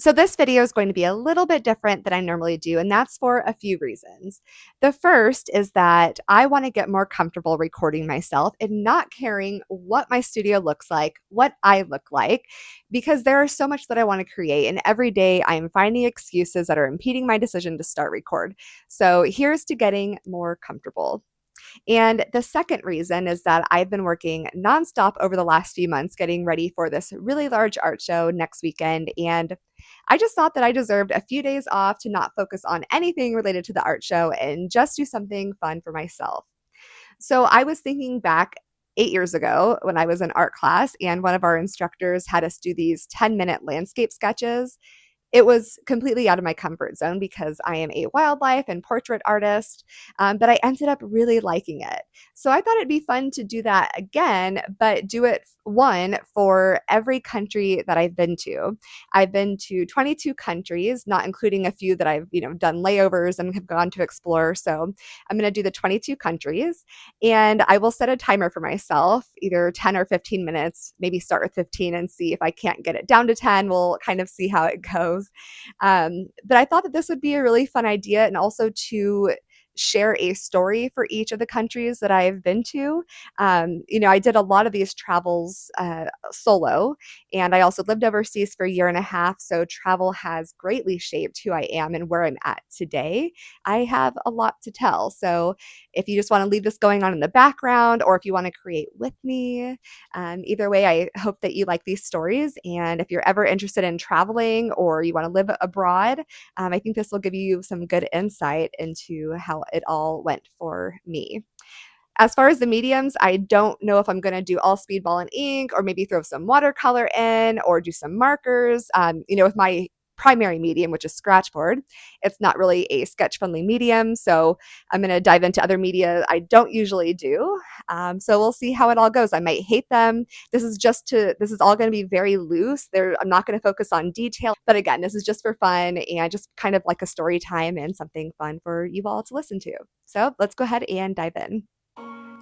So this video is going to be a little bit different than I normally do, and that's for a few reasons. The first is that I want to get more comfortable recording myself and not caring what my studio looks like, what I look like, because there is so much that I want to create, and every day I am finding excuses that are impeding my decision to start record. So here's to getting more comfortable. And the second reason is that I've been working nonstop over the last few months getting ready for this really large art show next weekend. And I just thought that I deserved a few days off to not focus on anything related to the art show and just do something fun for myself. So I was thinking back 8 years ago when I was in art class, and one of our instructors had us do these 10-minute landscape sketches. It was completely out of my comfort zone because I am a wildlife and portrait artist, but I ended up really liking it. So I thought it'd be fun to do that again, but do it one for every country that I've been to. I've been to 22 countries, not including a few that I've done layovers and have gone to explore. So I'm going to do the 22 countries, and I will set a timer for myself, either 10 or 15 minutes. Maybe start with 15 and see if I can't get it down to 10. We'll kind of see how it goes. But I thought that this would be a really fun idea, and also to share a story for each of the countries that I've been to. I did a lot of these travels solo, and I also lived overseas for a year and a half. So travel has greatly shaped who I am and where I'm at today. I have a lot to tell. So if you just want to leave this going on in the background, or if you want to create with me, either way, I hope that you like these stories. And if you're ever interested in traveling or you want to live abroad, I think this will give you some good insight into how it all went for me. As far as the mediums, I don't know if I'm going to do all speedball and ink, or maybe throw some watercolor in, or do some markers. With my primary medium, which is scratchboard, it's not really a sketch friendly medium. So I'm going to dive into other media I don't usually do. So we'll see how it all goes. I might hate them. This is all going to be very loose. I'm not going to focus on detail. But again, this is just for fun and just kind of like a story time and something fun for you all to listen to. So let's go ahead and dive in.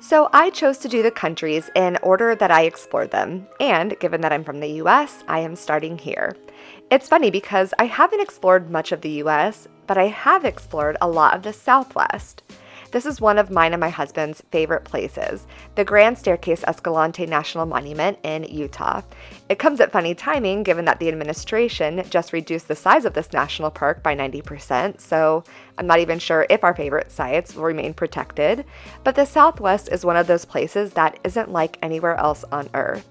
So I chose to do the countries in order that I explored them, and given that I'm from the US, I am starting here. It's funny because I haven't explored much of the US, but I have explored a lot of the Southwest. This is one of mine and my husband's favorite places, the Grand Staircase Escalante National Monument in Utah. It comes at funny timing given that the administration just reduced the size of this national park by 90%, so I'm not even sure if our favorite sites will remain protected. But the Southwest is one of those places that isn't like anywhere else on Earth.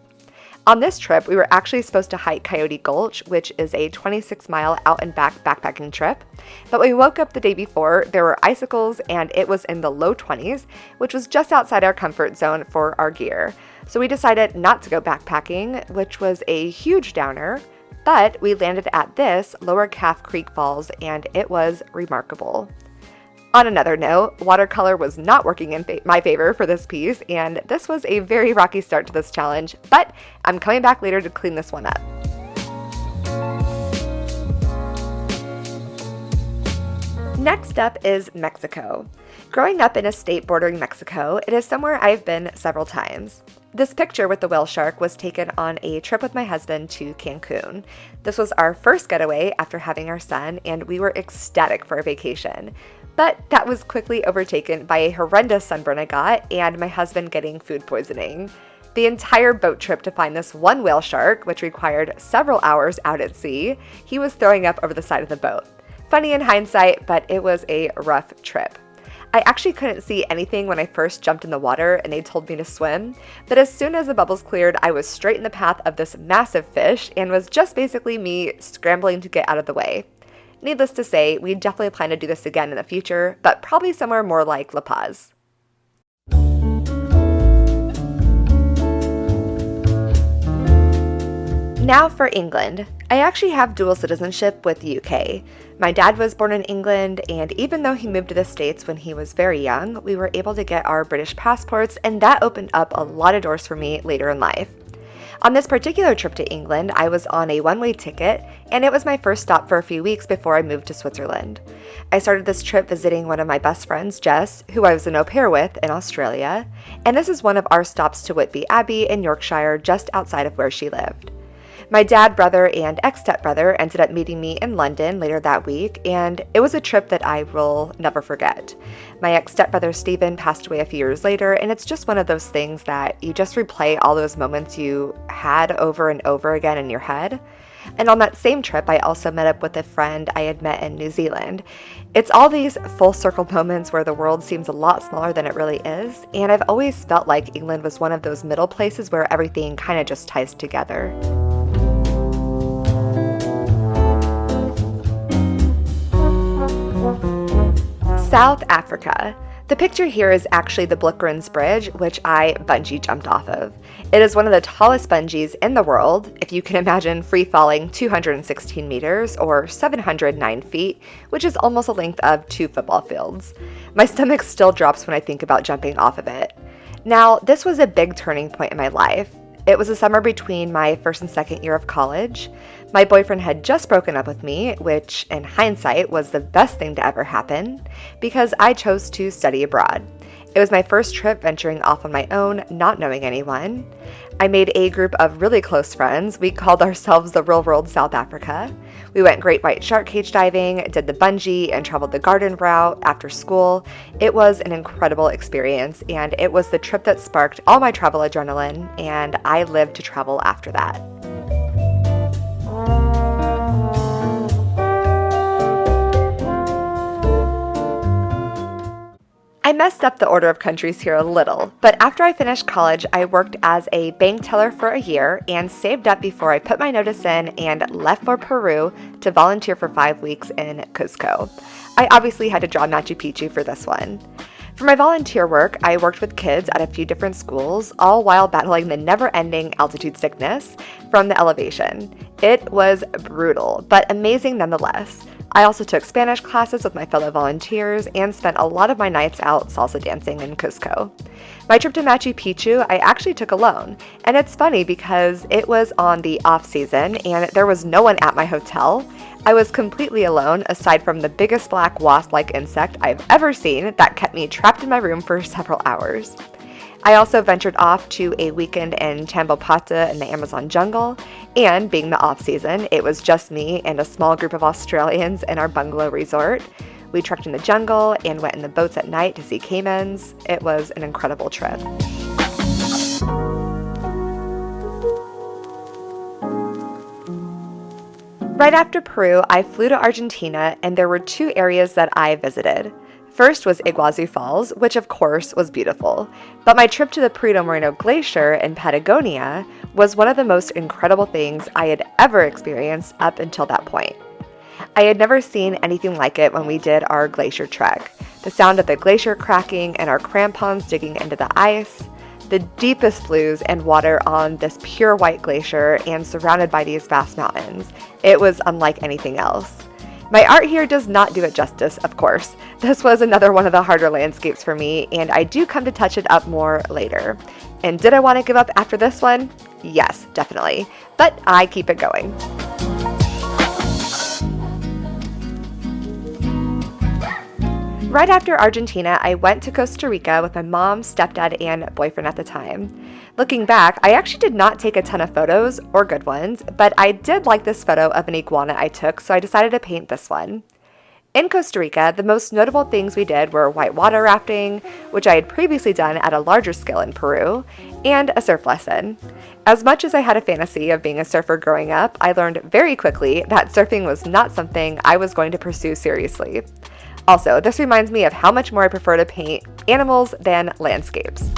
On this trip, we were actually supposed to hike Coyote Gulch, which is a 26-mile out and back backpacking trip. But when we woke up the day before, there were icicles and it was in the low 20s, which was just outside our comfort zone for our gear. So we decided not to go backpacking, which was a huge downer. But we landed at this Lower Calf Creek Falls, and it was remarkable. On another note, watercolor was not working in my favor for this piece, and this was a very rocky start to this challenge, but I'm coming back later to clean this one up. Next up is Mexico. Growing up in a state bordering Mexico, it is somewhere I've been several times. This picture with the whale shark was taken on a trip with my husband to Cancun. This was our first getaway after having our son, and we were ecstatic for our vacation. But that was quickly overtaken by a horrendous sunburn I got and my husband getting food poisoning. The entire boat trip to find this one whale shark, which required several hours out at sea, he was throwing up over the side of the boat. Funny in hindsight, but it was a rough trip. I actually couldn't see anything when I first jumped in the water and they told me to swim, but as soon as the bubbles cleared, I was straight in the path of this massive fish and was just basically me scrambling to get out of the way. Needless to say, we definitely plan to do this again in the future, but probably somewhere more like La Paz. Now for England. I actually have dual citizenship with the UK. My dad was born in England, and even though he moved to the States when he was very young, we were able to get our British passports, and that opened up a lot of doors for me later in life. On this particular trip to England, I was on a one-way ticket, and it was my first stop for a few weeks before I moved to Switzerland. I started this trip visiting one of my best friends, Jess, who I was an au pair with in Australia, and this is one of our stops to Whitby Abbey in Yorkshire, just outside of where she lived. My dad, brother, and ex-stepbrother ended up meeting me in London later that week, and it was a trip that I will never forget. My ex-stepbrother Stephen passed away a few years later, and it's just one of those things that you just replay all those moments you had over and over again in your head. And on that same trip, I also met up with a friend I had met in New Zealand. It's all these full circle moments where the world seems a lot smaller than it really is, and I've always felt like England was one of those middle places where everything kind of just ties together. South Africa. The picture here is actually the Blikkerens Bridge, which I bungee jumped off of. It is one of the tallest bungees in the world, if you can imagine free falling 216 meters or 709 feet, which is almost the length of 2 football fields. My stomach still drops when I think about jumping off of it. Now, this was a big turning point in my life. It was a summer between my first and second year of college. My boyfriend had just broken up with me, which in hindsight was the best thing to ever happen, because I chose to study abroad. It was my first trip venturing off on my own, not knowing anyone. I made a group of really close friends. We called ourselves the Real World South Africa. We went great white shark cage diving, did the bungee, and traveled the garden route after school. It was an incredible experience, and it was the trip that sparked all my travel adrenaline, and I lived to travel after that. I messed up the order of countries here a little, but after I finished college, I worked as a bank teller for a year and saved up before I put my notice in and left for Peru to volunteer for 5 weeks in Cusco. I obviously had to draw Machu Picchu for this one. For my volunteer work, I worked with kids at a few different schools, all while battling the never-ending altitude sickness from the elevation. It was brutal, but amazing nonetheless. I also took Spanish classes with my fellow volunteers and spent a lot of my nights out salsa dancing in Cusco. My trip to Machu Picchu I actually took alone, and it's funny because it was on the off-season and there was no one at my hotel. I was completely alone aside from the biggest black wasp-like insect I've ever seen that kept me trapped in my room for several hours. I also ventured off to a weekend in Tambopata in the Amazon jungle, and being the off-season, it was just me and a small group of Australians in our bungalow resort. We trekked in the jungle and went in the boats at night to see caimans. It was an incredible trip. Right after Peru, I flew to Argentina, and there were 2 areas that I visited. First was Iguazu Falls, which of course was beautiful, but my trip to the Perito Moreno Glacier in Patagonia was one of the most incredible things I had ever experienced up until that point. I had never seen anything like it when we did our glacier trek. The sound of the glacier cracking and our crampons digging into the ice, the deepest blues and water on this pure white glacier and surrounded by these vast mountains. It was unlike anything else. My art here does not do it justice, of course. This was another one of the harder landscapes for me, and I do come to touch it up more later. And did I want to give up after this one? Yes, definitely. But I keep it going. Right after Argentina, I went to Costa Rica with my mom, stepdad, and boyfriend at the time. Looking back, I actually did not take a ton of photos, or good ones, but I did like this photo of an iguana I took, so I decided to paint this one. In Costa Rica, the most notable things we did were whitewater rafting, which I had previously done at a larger scale in Peru, and a surf lesson. As much as I had a fantasy of being a surfer growing up, I learned very quickly that surfing was not something I was going to pursue seriously. Also, this reminds me of how much more I prefer to paint animals than landscapes.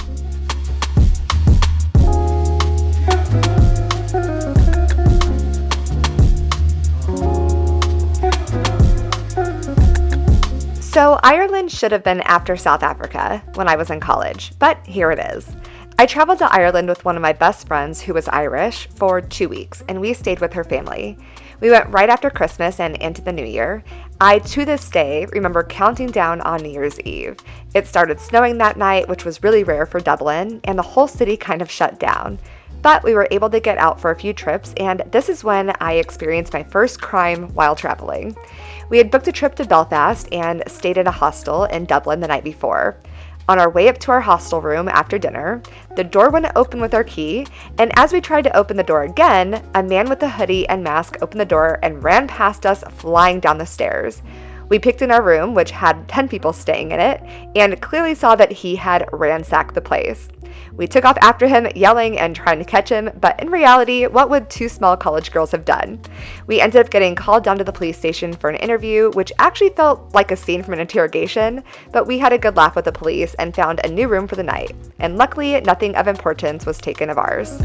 So Ireland should have been after South Africa when I was in college, but here it is. I traveled to Ireland with one of my best friends who was Irish for 2 weeks, and we stayed with her family. We went right after Christmas and into the new year. I, to this day, remember counting down on New Year's Eve. It started snowing that night, which was really rare for Dublin, and the whole city kind of shut down. But we were able to get out for a few trips, and this is when I experienced my first crime while traveling. We had booked a trip to Belfast and stayed in a hostel in Dublin the night before. On our way up to our hostel room after dinner, the door wouldn't open with our key, and as we tried to open the door again, a man with a hoodie and mask opened the door and ran past us flying down the stairs. We picked in our room, which had 10 people staying in it, and clearly saw that he had ransacked the place. We took off after him, yelling and trying to catch him, but in reality, what would two small college girls have done? We ended up getting called down to the police station for an interview, which actually felt like a scene from an interrogation, but we had a good laugh with the police and found a new room for the night. And luckily, nothing of importance was taken of ours.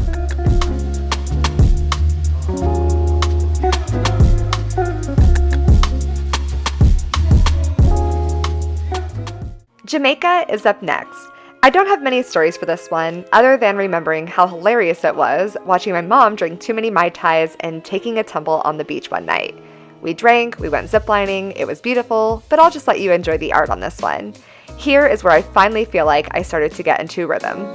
Jamaica is up next. I don't have many stories for this one, other than remembering how hilarious it was watching my mom drink too many Mai Tais and taking a tumble on the beach one night. We drank, we went ziplining, it was beautiful, but I'll just let you enjoy the art on this one. Here is where I finally feel like I started to get into rhythm.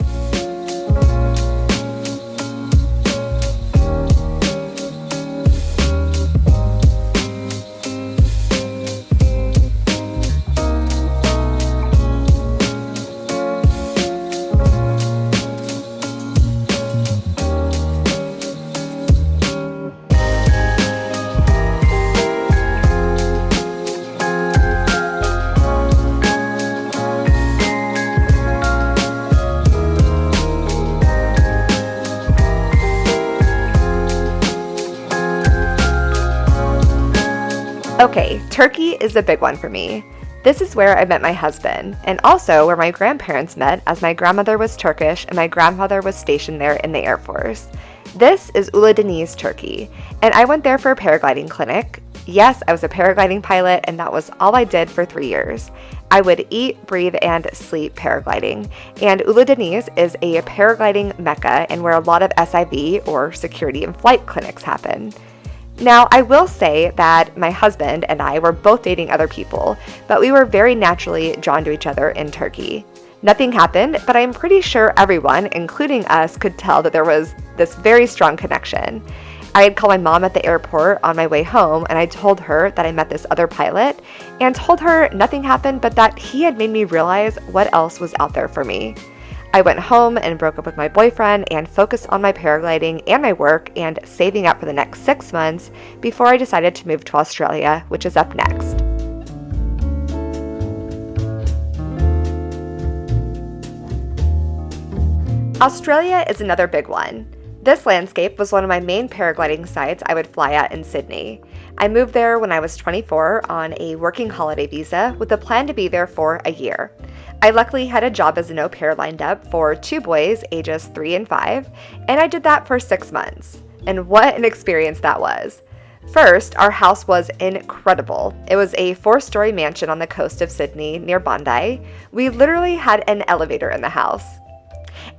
Okay, Turkey is a big one for me. This is where I met my husband, and also where my grandparents met, as my grandmother was Turkish and my grandfather was stationed there in the Air Force. This is Uludeniz, Turkey, and I went there for a paragliding clinic. Yes, I was a paragliding pilot, and that was all I did for 3 years. I would eat, breathe, and sleep paragliding, and Uludeniz is a paragliding mecca and where a lot of SIV, or security and flight clinics, happen. Now, I will say that my husband and I were both dating other people, but we were very naturally drawn to each other in Turkey. Nothing happened, but I'm pretty sure everyone, including us, could tell that there was this very strong connection. I had called my mom at the airport on my way home, and I told her that I met this other pilot, and told her nothing happened, but that he had made me realize what else was out there for me. I went home and broke up with my boyfriend and focused on my paragliding and my work and saving up for the next 6 months before I decided to move to Australia, which is up next. Australia is another big one. This landscape was one of my main paragliding sites I would fly at in Sydney. I moved there when I was 24 on a working holiday visa with a plan to be there for a year. I luckily had a job as an au pair lined up for 2 boys ages 3 and 5, and I did that for 6 months. And what an experience that was. First, our house was incredible. It was a 4-story mansion on the coast of Sydney near Bondi. We literally had an elevator in the house.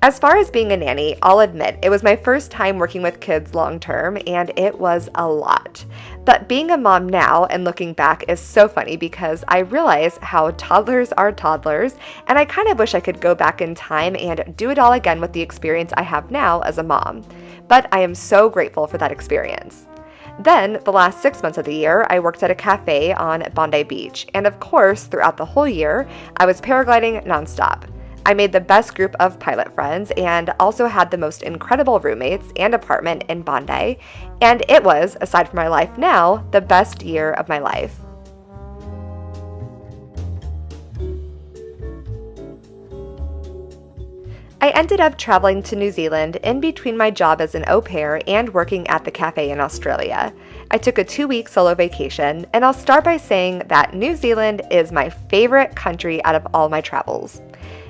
As far as being a nanny, I'll admit it was my first time working with kids long term, and it was a lot. But being a mom now and looking back is so funny because I realize how toddlers are toddlers, and I kind of wish I could go back in time and do it all again with the experience I have now as a mom. But I am so grateful for that experience. Then, the last 6 months of the year, I worked at a cafe on Bondi Beach, and of course, throughout the whole year, I was paragliding nonstop. I made the best group of pilot friends and also had the most incredible roommates and apartment in Bondi, and it was, aside from my life now, the best year of my life. I ended up traveling to New Zealand in between my job as an au pair and working at the cafe in Australia. I took a 2-week solo vacation, and I'll start by saying that New Zealand is my favorite country out of all my travels.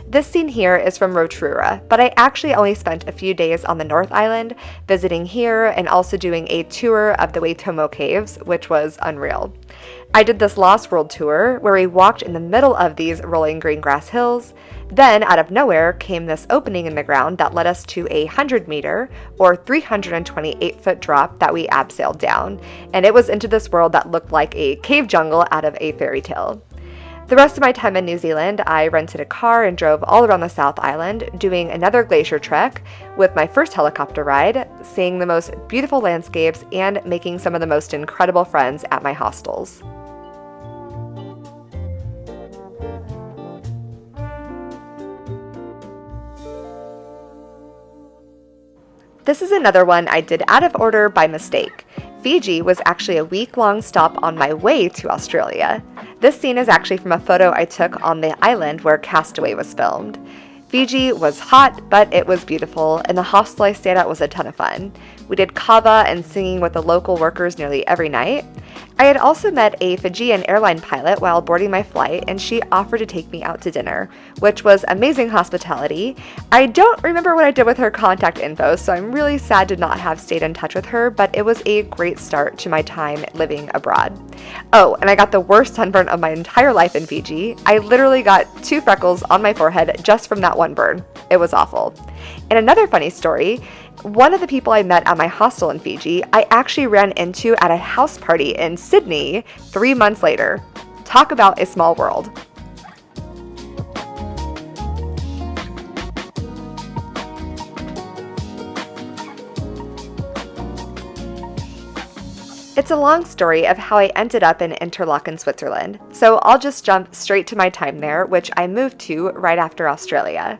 This scene here is from Rotorua, but I actually only spent a few days on the North Island, visiting here and also doing a tour of the Waitomo Caves, which was unreal. I did this Lost World tour where we walked in the middle of these rolling green grass hills. Then, out of nowhere, came this opening in the ground that led us to a 100-meter or 328-foot drop that we abseiled down, and it was into this world that looked like a cave jungle out of a fairy tale. The rest of my time in New Zealand, I rented a car and drove all around the South Island, doing another glacier trek with my first helicopter ride, seeing the most beautiful landscapes, and making some of the most incredible friends at my hostels. This is another one I did out of order by mistake. Fiji was actually a week-long stop on my way to Australia. This scene is actually from a photo I took on the island where Castaway was filmed. Fiji was hot, but it was beautiful, and the hostel I stayed at was a ton of fun. We did kava and singing with the local workers nearly every night. I had also met a Fijian airline pilot while boarding my flight, and she offered to take me out to dinner, which was amazing hospitality. I don't remember what I did with her contact info, so I'm really sad to not have stayed in touch with her, but it was a great start to my time living abroad. Oh, and I got the worst sunburn of my entire life in Fiji. I literally got 2 freckles on my forehead just from that one burn. It was awful. And another funny story, one of the people I met at my hostel in Fiji, I actually ran into at a house party in Sydney 3 months later. Talk about a small world. It's a long story of how I ended up in Interlaken, Switzerland, so I'll just jump straight to my time there, which I moved to right after Australia.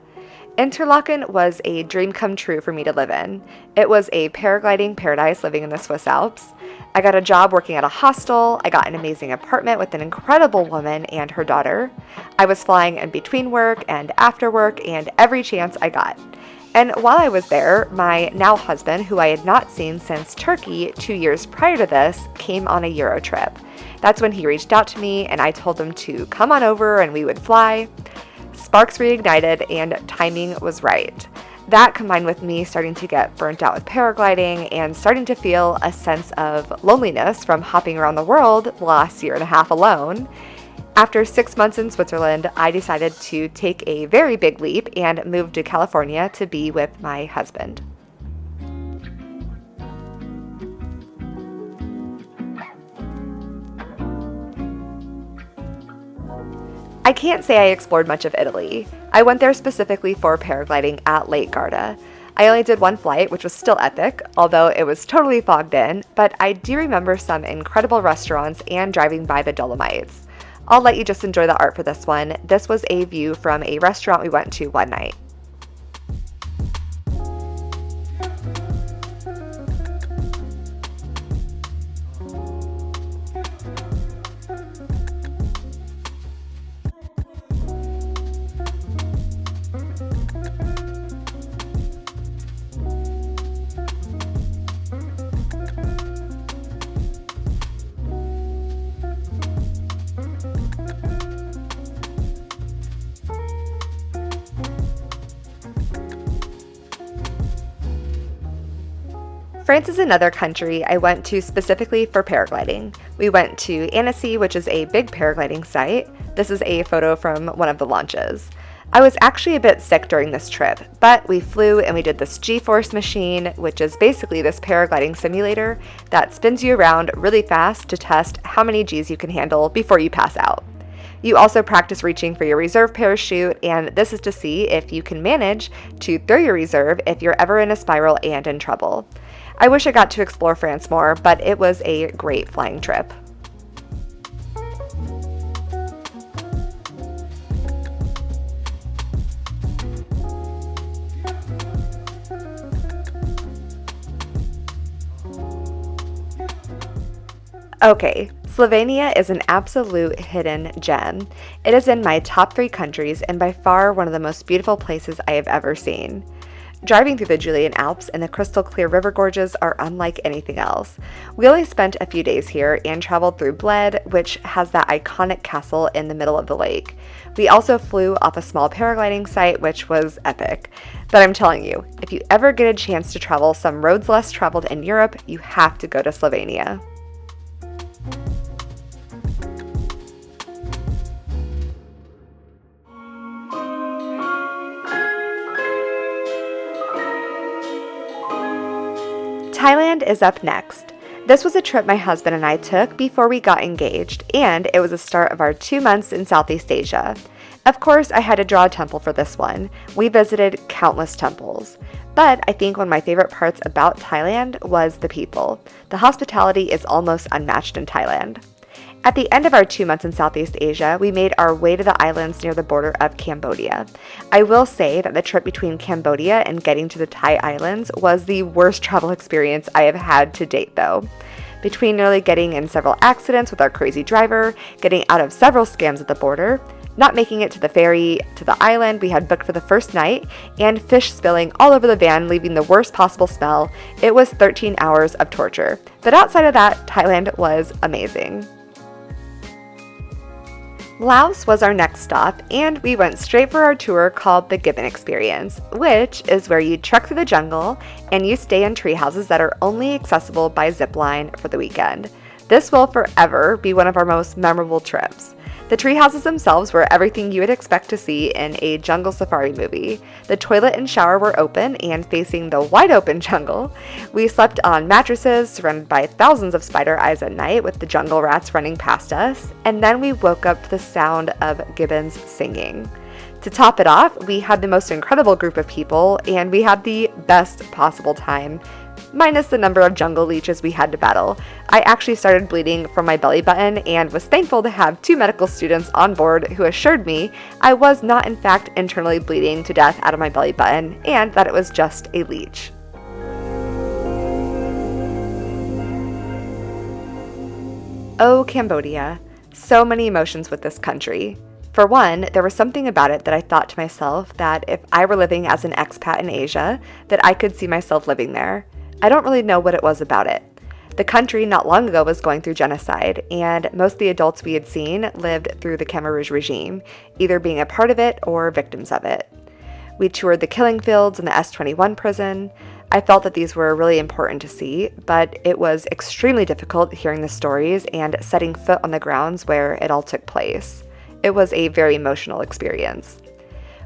Interlaken was a dream come true for me to live in. It was a paragliding paradise living in the Swiss Alps. I got a job working at a hostel, I got an amazing apartment with an incredible woman and her daughter. I was flying in between work and after work and every chance I got. And while I was there, my now husband, who I had not seen since Turkey 2 years prior to this, came on a Euro trip. That's when he reached out to me and I told him to come on over and we would fly. Sparks reignited and timing was right. That combined with me starting to get burnt out with paragliding and starting to feel a sense of loneliness from hopping around the world the last year and a half alone. After 6 months in Switzerland, I decided to take a very big leap and move to California to be with my husband. I can't say I explored much of Italy. I went there specifically for paragliding at Lake Garda. I only did one flight, which was still epic, although it was totally fogged in, but I do remember some incredible restaurants and driving by the Dolomites. I'll let you just enjoy the art for this one. This was a view from a restaurant we went to one night. France is another country I went to specifically for paragliding. We went to Annecy, which is a big paragliding site. This is a photo from one of the launches. I was actually a bit sick during this trip, but we flew and we did this G-force machine, which is basically this paragliding simulator that spins you around really fast to test how many G's you can handle before you pass out. You also practice reaching for your reserve parachute, and this is to see if you can manage to throw your reserve if you're ever in a spiral and in trouble. I wish I got to explore France more, but it was a great flying trip. Okay, Slovenia is an absolute hidden gem. It is in my top 3 countries and by far one of the most beautiful places I have ever seen. Driving through the Julian Alps and the crystal clear river gorges are unlike anything else. We only spent a few days here and traveled through Bled, which has that iconic castle in the middle of the lake. We also flew off a small paragliding site, which was epic. But I'm telling you, if you ever get a chance to travel some roads less traveled in Europe, you have to go to Slovenia. Thailand is up next. This was a trip my husband and I took before we got engaged, and it was the start of our 2 months in Southeast Asia. Of course, I had to draw a temple for this one. We visited countless temples. But I think one of my favorite parts about Thailand was the people. The hospitality is almost unmatched in Thailand. At the end of our 2 months in Southeast Asia, we made our way to the islands near the border of Cambodia. I will say that the trip between Cambodia and getting to the Thai islands was the worst travel experience I have had to date, though. Between nearly getting in several accidents with our crazy driver, getting out of several scams at the border, not making it to the ferry to the island we had booked for the first night, and fish spilling all over the van, leaving the worst possible smell, it was 13 hours of torture. But outside of that, Thailand was amazing. Laos was our next stop, and we went straight for our tour called the Gibbon Experience, which is where you trek through the jungle and you stay in tree houses that are only accessible by zip line for the weekend. This will forever be one of our most memorable trips. The tree houses themselves were everything you would expect to see in a jungle safari movie. The toilet and shower were open and facing the wide open jungle. We slept on mattresses surrounded by thousands of spider eyes at night with the jungle rats running past us, and then we woke up to the sound of gibbons singing. To top it off, we had the most incredible group of people, and we had the best possible time, minus the number of jungle leeches we had to battle. I actually started bleeding from my belly button and was thankful to have 2 medical students on board who assured me I was not in fact internally bleeding to death out of my belly button and that it was just a leech. Oh, Cambodia. So many emotions with this country. For one, there was something about it that I thought to myself that if I were living as an expat in Asia, that I could see myself living there. I don't really know what it was about it. The country not long ago was going through genocide, and most of the adults we had seen lived through the Khmer Rouge regime, either being a part of it or victims of it. We toured the killing fields and the S-21 prison. I felt that these were really important to see, but it was extremely difficult hearing the stories and setting foot on the grounds where it all took place. It was a very emotional experience.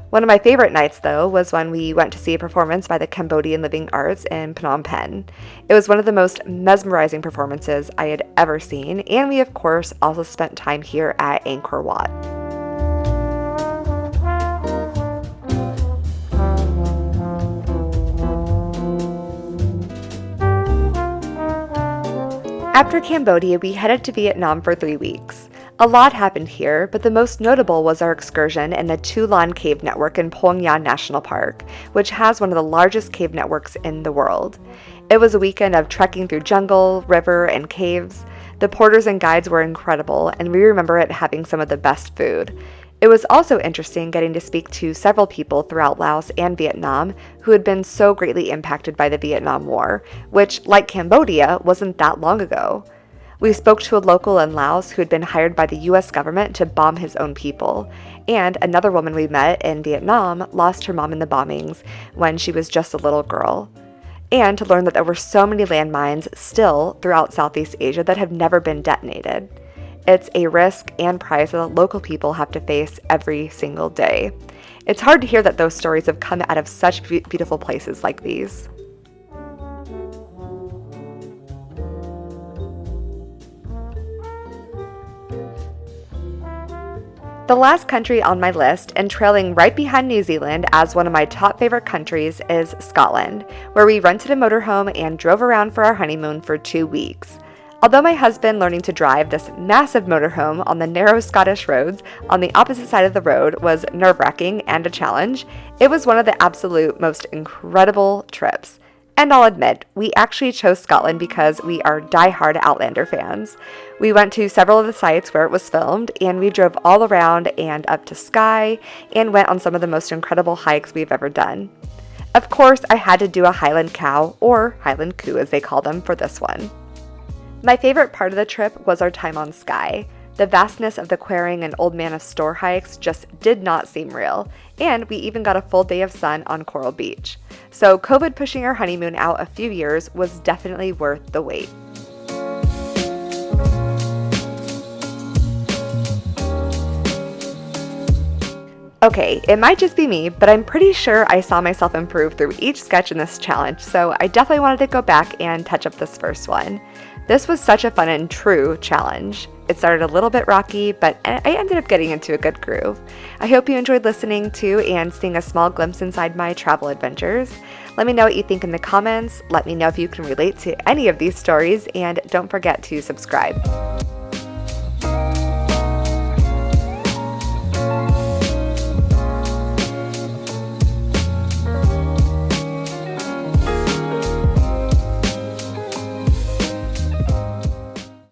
One of my favorite nights, though, was when we went to see a performance by the Cambodian Living Arts in Phnom Penh. It was one of the most mesmerizing performances I had ever seen, and we, of course, also spent time here at Angkor Wat. After Cambodia, we headed to Vietnam for 3 weeks. A lot happened here, but the most notable was our excursion in the Tu Lan Cave Network in Phong Nha National Park, which has one of the largest cave networks in the world. It was a weekend of trekking through jungle, river, and caves. The porters and guides were incredible, and we remember it having some of the best food. It was also interesting getting to speak to several people throughout Laos and Vietnam who had been so greatly impacted by the Vietnam War, which, like Cambodia, wasn't that long ago. We spoke to a local in Laos who had been hired by the US government to bomb his own people, and another woman we met in Vietnam lost her mom in the bombings when she was just a little girl. And to learn that there were so many landmines still throughout Southeast Asia that have never been detonated. It's a risk and price that local people have to face every single day. It's hard to hear that those stories have come out of such beautiful places like these. The last country on my list, and trailing right behind New Zealand as one of my top favorite countries, is Scotland, where we rented a motorhome and drove around for our honeymoon for 2 weeks. Although my husband learning to drive this massive motorhome on the narrow Scottish roads on the opposite side of the road was nerve-wracking and a challenge, it was one of the absolute most incredible trips. And I'll admit, we actually chose Scotland because we are die-hard Outlander fans. We went to several of the sites where it was filmed, and we drove all around and up to Skye, and went on some of the most incredible hikes we've ever done. Of course, I had to do a Highland cow, or Highland coo as they call them, for this one. My favorite part of the trip was our time on Skye. The vastness of the Quering and Old Man of Store hikes just did not seem real, and we even got a full day of sun on Coral Beach. So COVID pushing our honeymoon out a few years was definitely worth the wait. Okay, it might just be me, but I'm pretty sure I saw myself improve through each sketch in this challenge, so I definitely wanted to go back and touch up this first one. This was such a fun and true challenge. It started a little bit rocky, but I ended up getting into a good groove. I hope you enjoyed listening to and seeing a small glimpse inside my travel adventures. Let me know what you think in the comments. Let me know if you can relate to any of these stories, and don't forget to subscribe.